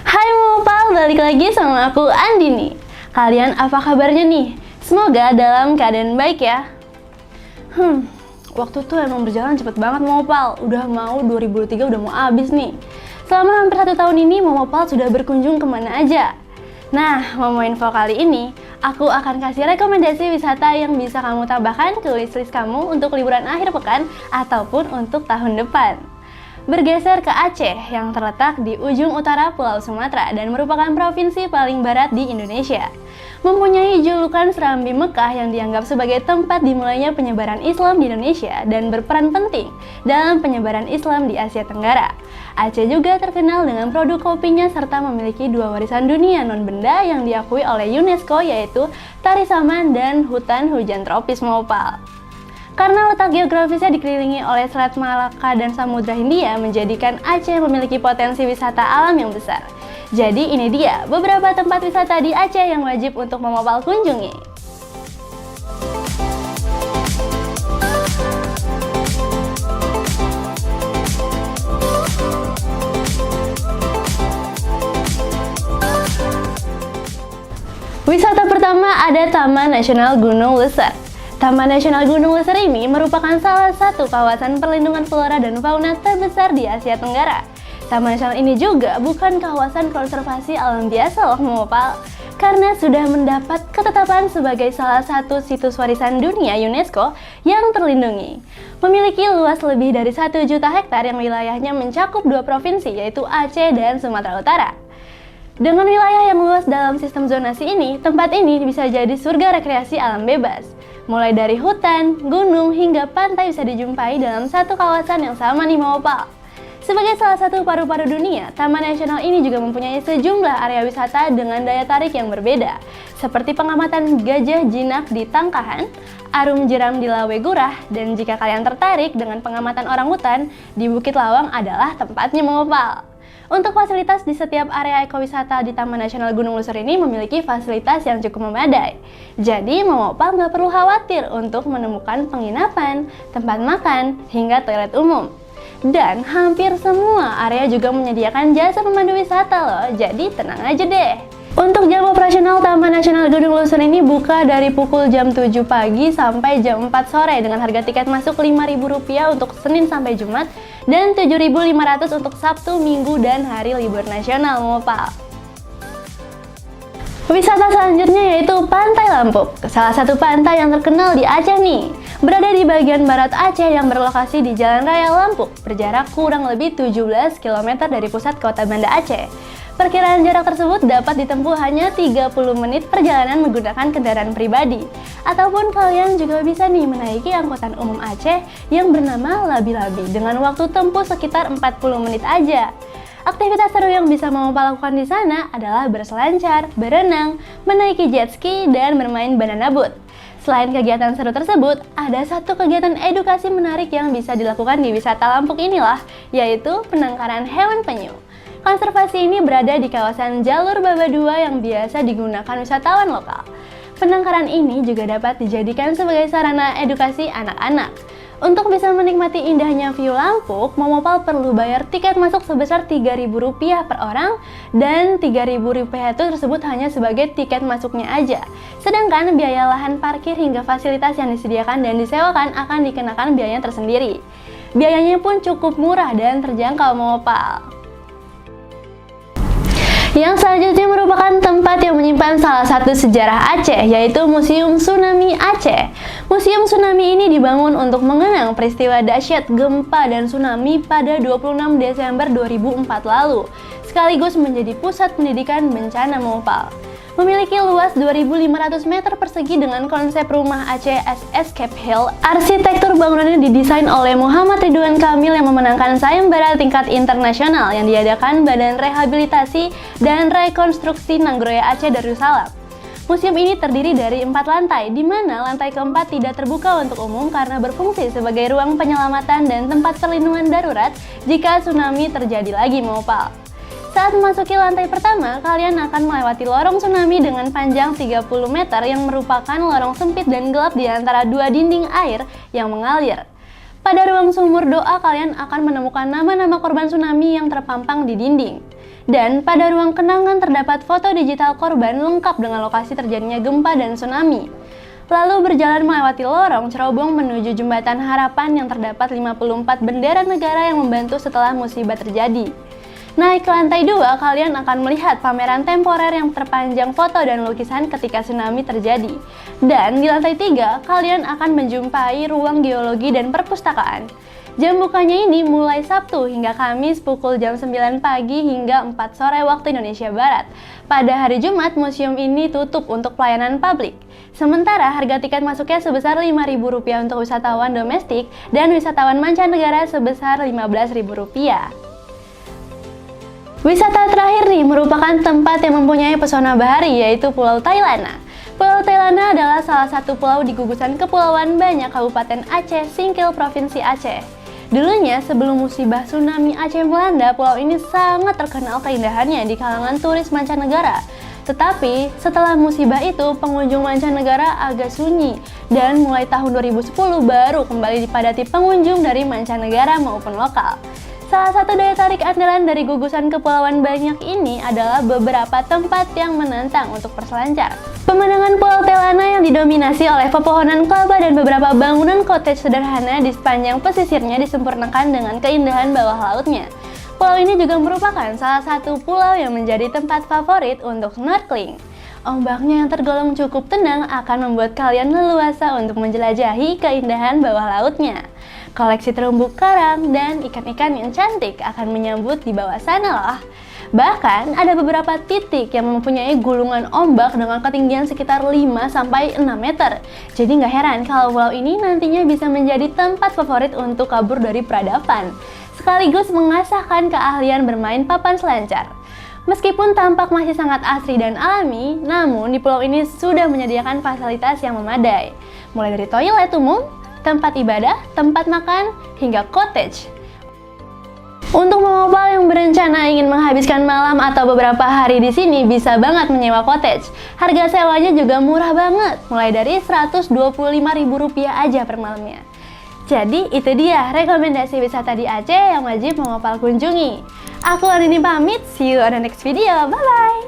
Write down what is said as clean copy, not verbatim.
Hai Mopal, balik lagi sama aku Andini. Kalian apa kabarnya nih? Semoga dalam keadaan baik ya. Waktu tuh emang berjalan cepet banget Mopal. Udah mau 2023 udah mau habis nih. Selama hampir 1 tahun ini Mopal sudah berkunjung kemana aja? Nah, Momo Info kali ini, aku akan kasih rekomendasi wisata yang bisa kamu tambahkan ke wishlist kamu untuk liburan akhir pekan ataupun untuk tahun depan. Bergeser ke Aceh yang terletak di ujung utara Pulau Sumatera dan merupakan provinsi paling barat di Indonesia. Mempunyai julukan Serambi Mekah yang dianggap sebagai tempat dimulainya penyebaran Islam di Indonesia dan berperan penting dalam penyebaran Islam di Asia Tenggara. Aceh juga terkenal dengan produk kopinya serta memiliki 2 warisan dunia non-benda yang diakui oleh UNESCO, yaitu Tari Saman dan hutan hujan tropis Mopal. Karena letak geografisnya dikelilingi oleh Selat Malaka dan Samudra Hindia menjadikan Aceh memiliki potensi wisata alam yang besar. Jadi ini dia beberapa tempat wisata di Aceh yang wajib untuk Mopal kunjungi. Wisata pertama ada Taman Nasional Gunung Leuser. Taman Nasional Gunung Leuser ini merupakan salah satu kawasan perlindungan flora dan fauna terbesar di Asia Tenggara. Taman Nasional ini juga bukan kawasan konservasi alam biasa loh Mopal, karena sudah mendapat ketetapan sebagai salah satu situs warisan dunia UNESCO yang terlindungi. Memiliki luas lebih dari 1 juta hektar yang wilayahnya mencakup 2 provinsi yaitu Aceh dan Sumatera Utara. Dengan wilayah yang luas dalam sistem zonasi ini, tempat ini bisa jadi surga rekreasi alam bebas. Mulai dari hutan, gunung, hingga pantai bisa dijumpai dalam satu kawasan yang sama nih Mopal. Sebagai salah satu paru-paru dunia, Taman Nasional ini juga mempunyai sejumlah area wisata dengan daya tarik yang berbeda, seperti pengamatan gajah jinak di Tangkahan, arum jeram di Lawe Gurah, dan jika kalian tertarik dengan pengamatan orangutan, di Bukit Lawang adalah tempatnya Mopal. Untuk fasilitas di setiap area ekowisata di Taman Nasional Gunung Leuser ini memiliki fasilitas yang cukup memadai. Jadi Mopal nggak perlu khawatir untuk menemukan penginapan, tempat makan, hingga toilet umum. Dan hampir semua area juga menyediakan jasa pemandu wisata loh, jadi tenang aja deh. Untuk jam operasional Taman Nasional Gunung Leuser ini buka dari pukul jam 7 pagi sampai jam 4 sore dengan harga tiket masuk Rp5.000 untuk Senin sampai Jumat dan Rp7.500 untuk Sabtu, Minggu, dan hari libur nasional Mopal. Wisata selanjutnya yaitu Pantai Lampuk, salah satu pantai yang terkenal di Aceh nih. Berada di bagian barat Aceh yang berlokasi di Jalan Raya Lampuk, berjarak kurang lebih 17 km dari pusat kota Banda Aceh. Perkiraan jarak tersebut dapat ditempuh hanya 30 menit perjalanan menggunakan kendaraan pribadi. Ataupun kalian juga bisa nih menaiki angkutan umum Aceh yang bernama Labi-Labi dengan waktu tempuh sekitar 40 menit aja. Aktivitas seru yang bisa Mopal lakukan di sana adalah berselancar, berenang, menaiki jet ski, dan bermain banana boat. Selain kegiatan seru tersebut, ada satu kegiatan edukasi menarik yang bisa dilakukan di wisata Lampuk inilah, yaitu penangkaran hewan penyu. Konservasi ini berada di kawasan Jalur Baba 2 yang biasa digunakan wisatawan lokal. Penangkaran ini juga dapat dijadikan sebagai sarana edukasi anak-anak. Untuk bisa menikmati indahnya view Lampuk, Mopal perlu bayar tiket masuk sebesar Rp3.000 per orang, dan Rp3.000 itu tersebut hanya sebagai tiket masuknya aja. Sedangkan biaya lahan parkir hingga fasilitas yang disediakan dan disewakan akan dikenakan biayanya tersendiri. Biayanya pun cukup murah dan terjangkau Mopal. Yang selanjutnya merupakan tempat yang menyimpan salah satu sejarah Aceh, yaitu Museum Tsunami Aceh. Museum Tsunami ini dibangun untuk mengenang peristiwa dahsyat gempa dan tsunami pada 26 Desember 2004 lalu, sekaligus menjadi pusat pendidikan bencana Mopal. Memiliki luas 2.500 meter persegi dengan konsep rumah Aceh as Escape Hill. Arsitektur bangunannya didesain oleh Muhammad Ridwan Kamil yang memenangkan sayembara tingkat internasional yang diadakan Badan Rehabilitasi dan Rekonstruksi Nagraya Aceh Darussalam. Museum ini terdiri dari 4 lantai, di mana lantai keempat tidak terbuka untuk umum karena berfungsi sebagai ruang penyelamatan dan tempat perlindungan darurat jika tsunami terjadi lagi Mopal. Saat memasuki lantai pertama, kalian akan melewati lorong tsunami dengan panjang 30 meter yang merupakan lorong sempit dan gelap di antara 2 dinding air yang mengalir. Pada ruang sumur doa, kalian akan menemukan nama-nama korban tsunami yang terpampang di dinding. Dan pada ruang kenangan terdapat foto digital korban lengkap dengan lokasi terjadinya gempa dan tsunami. Lalu berjalan melewati lorong cerobong menuju Jembatan Harapan yang terdapat 54 bendera negara yang membantu setelah musibah terjadi. Naik ke lantai 2, kalian akan melihat pameran temporer yang terpanjang foto dan lukisan ketika tsunami terjadi. Dan di lantai 3, kalian akan menjumpai ruang geologi dan perpustakaan. Jam bukanya ini mulai Sabtu hingga Kamis pukul jam 9 pagi hingga 4 sore waktu Indonesia Barat. Pada hari Jumat, museum ini tutup untuk pelayanan publik. Sementara harga tiket masuknya sebesar Rp5.000 untuk wisatawan domestik dan wisatawan mancanegara sebesar Rp15.000. Wisata terakhir nih merupakan tempat yang mempunyai pesona bahari, yaitu Pulau Tailana. Pulau Tailana adalah salah satu pulau di gugusan Kepulauan Banyak Kabupaten Aceh, Singkil, Provinsi Aceh. Dulunya sebelum musibah tsunami Aceh melanda, pulau ini sangat terkenal keindahannya di kalangan turis mancanegara. Tetapi setelah musibah itu, pengunjung mancanegara agak sunyi dan mulai tahun 2010 baru kembali dipadati pengunjung dari mancanegara maupun lokal. Salah satu daya tarik andalan dari gugusan Kepulauan Banyak ini adalah beberapa tempat yang menantang untuk berselancar. Pemandangan Pulau Tailana yang didominasi oleh pepohonan kelapa dan beberapa bangunan cottage sederhana di sepanjang pesisirnya disempurnakan dengan keindahan bawah lautnya. Pulau ini juga merupakan salah satu pulau yang menjadi tempat favorit untuk snorkeling. Ombaknya yang tergolong cukup tenang akan membuat kalian leluasa untuk menjelajahi keindahan bawah lautnya. Koleksi terumbu karang dan ikan-ikan yang cantik akan menyambut di bawah sana loh. Bahkan ada beberapa titik yang mempunyai gulungan ombak dengan ketinggian sekitar 5-6 meter. Jadi nggak heran kalau pulau ini nantinya bisa menjadi tempat favorit untuk kabur dari peradaban, sekaligus mengasahkan keahlian bermain papan selancar. Meskipun tampak masih sangat asri dan alami, namun di pulau ini sudah menyediakan fasilitas yang memadai. Mulai dari toilet umum, tempat ibadah, tempat makan, hingga cottage. Untuk mengopal yang berencana ingin menghabiskan malam atau beberapa hari di sini bisa banget menyewa cottage. Harga sewanya juga murah banget, mulai dari Rp125.000 aja per malamnya. Jadi itu dia rekomendasi wisata di Aceh yang wajib mengopal kunjungi. Aku Andini pamit, see you on the next video, bye bye!